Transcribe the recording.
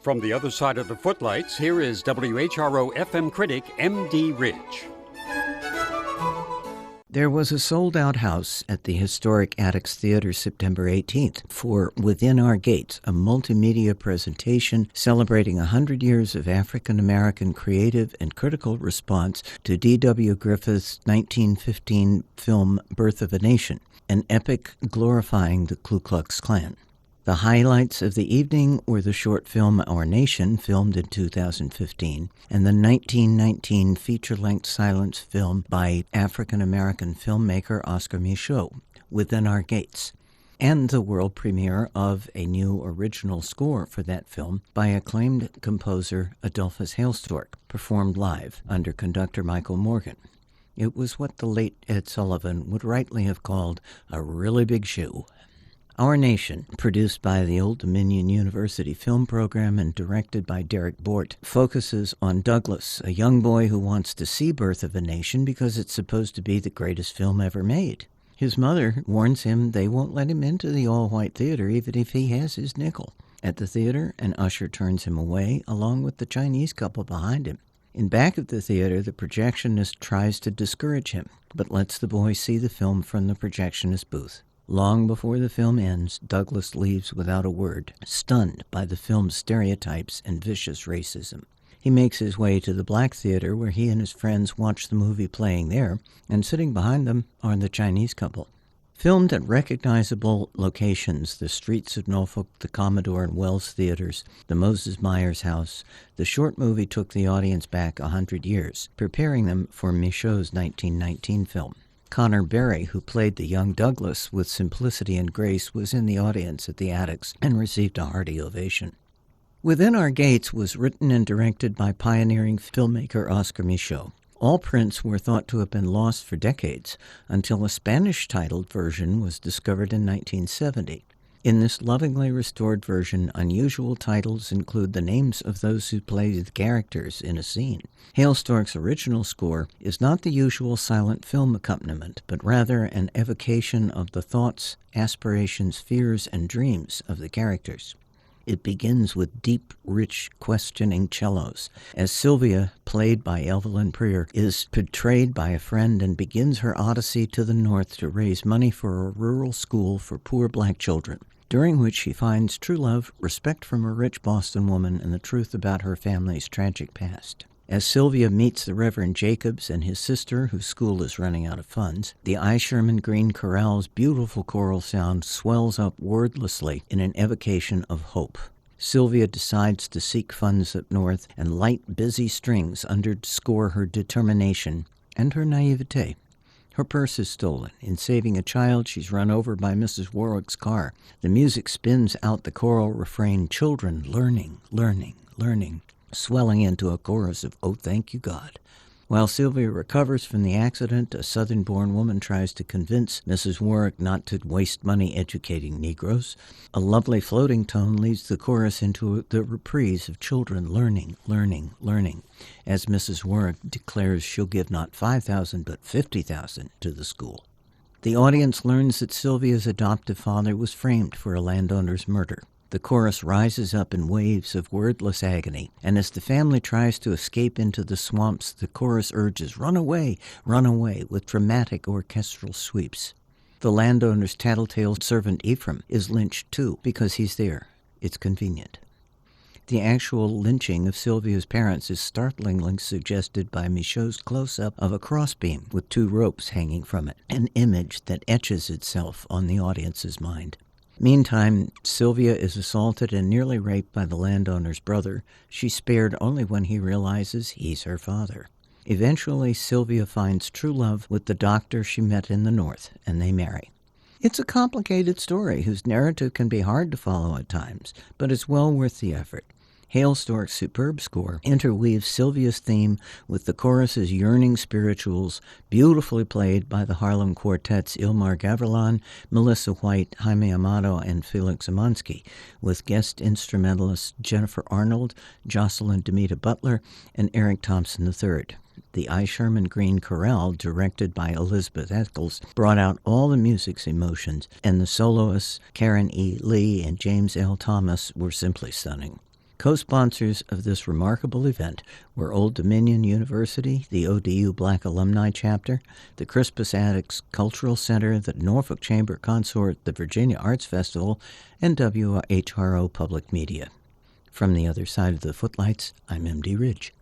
From the other side of the Footlights, here is WHRO FM critic M.D. Ridge. There was a sold-out house at the historic Attucks Theater September 18th for Within Our Gates, a multimedia presentation celebrating 100 years of African-American creative and critical response to D.W. Griffith's 1915 film Birth of a Nation, an epic glorifying the Ku Klux Klan. The highlights of the evening were the short film Our Nation, filmed in 2015, and the 1919 feature-length silent film by African-American filmmaker Oscar Micheaux, Within Our Gates, and the world premiere of a new original score for that film by acclaimed composer Adolphus Hailstork, performed live under conductor Michael Morgan. It was what the late Ed Sullivan would rightly have called a really big shoe. Our Nation, produced by the Old Dominion University Film Program and directed by Derek Bort, focuses on Douglas, a young boy who wants to see Birth of a Nation because it's supposed to be the greatest film ever made. His mother warns him they won't let him into the all-white theater even if he has his nickel. At the theater, an usher turns him away, along with the Chinese couple behind him. In back of the theater, the projectionist tries to discourage him, but lets the boy see the film from the projectionist booth. Long before the film ends, Douglas leaves without a word, stunned by the film's stereotypes and vicious racism. He makes his way to the Black Theater, where he and his friends watch the movie playing there, and sitting behind them are the Chinese couple. Filmed at recognizable locations, the streets of Norfolk, the Commodore and Wells Theaters, the Moses Myers House, the short movie took the audience back 100 years, preparing them for Micheaux's 1919 film. Connor Berry, who played the young Douglas with simplicity and grace, was in the audience at the Attucks and received a hearty ovation. Within Our Gates was written and directed by pioneering filmmaker Oscar Micheaux. All prints were thought to have been lost for decades until a Spanish-titled version was discovered in 1970. In this lovingly restored version, unusual titles include the names of those who played the characters in a scene. Hailstork's original score is not the usual silent film accompaniment, but rather an evocation of the thoughts, aspirations, fears, and dreams of the characters. It begins with deep, rich, questioning cellos, as Sylvia, played by Evelyn Prier, is portrayed by a friend and begins her odyssey to the north to raise money for a rural school for poor black children, during which she finds true love, respect from a rich Boston woman, and the truth about her family's tragic past. As Sylvia meets the Reverend Jacobs and his sister, whose school is running out of funds, the I. Sherman Green Chorale's beautiful choral sound swells up wordlessly in an evocation of hope. Sylvia decides to seek funds up north, and light, busy strings underscore her determination and her naivete. Her purse is stolen. In saving a child, she's run over by Mrs. Warwick's car. The music spins out the choral refrain, "Children, learning, learning, learning," swelling into a chorus of "Oh, thank you, God." While Sylvia recovers from the accident, a Southern-born woman tries to convince Mrs. Warwick not to waste money educating Negroes. A lovely floating tone leads the chorus into the reprise of "Children, learning, learning, learning," as Mrs. Warwick declares she'll give not $5,000 but $50,000 to the school. The audience learns that Sylvia's adoptive father was framed for a landowner's murder. The chorus rises up in waves of wordless agony, and as the family tries to escape into the swamps, the chorus urges, run away," with dramatic orchestral sweeps. The landowner's tattletale servant Ephraim is lynched too, because he's there. It's convenient. The actual lynching of Sylvia's parents is startlingly suggested by Micheaux's close-up of a crossbeam with two ropes hanging from it, an image that etches itself on the audience's mind. Meantime, Sylvia is assaulted and nearly raped by the landowner's brother. She's spared only when he realizes he's her father. Eventually, Sylvia finds true love with the doctor she met in the North, and they marry. It's a complicated story whose narrative can be hard to follow at times, but it's well worth the effort. Hailstork's superb score interweaves Sylvia's theme with the chorus's yearning spirituals, beautifully played by the Harlem Quartet's Ilmar Gavrlan, Melissa White, Jaime Amado, and Felix Amansky, with guest instrumentalists Jennifer Arnold, Jocelyn Demita Butler, and Eric Thompson III. The I. Sherman Green Chorale, directed by Elizabeth Eccles, brought out all the music's emotions, and the soloists, Karen E. Lee and James L. Thomas, were simply stunning. Co-sponsors of this remarkable event were Old Dominion University, the ODU Black Alumni Chapter, the Crispus Attucks Cultural Center, the Norfolk Chamber Consort, the Virginia Arts Festival, and WHRO Public Media. From the other side of the Footlights, I'm M.D. Ridge.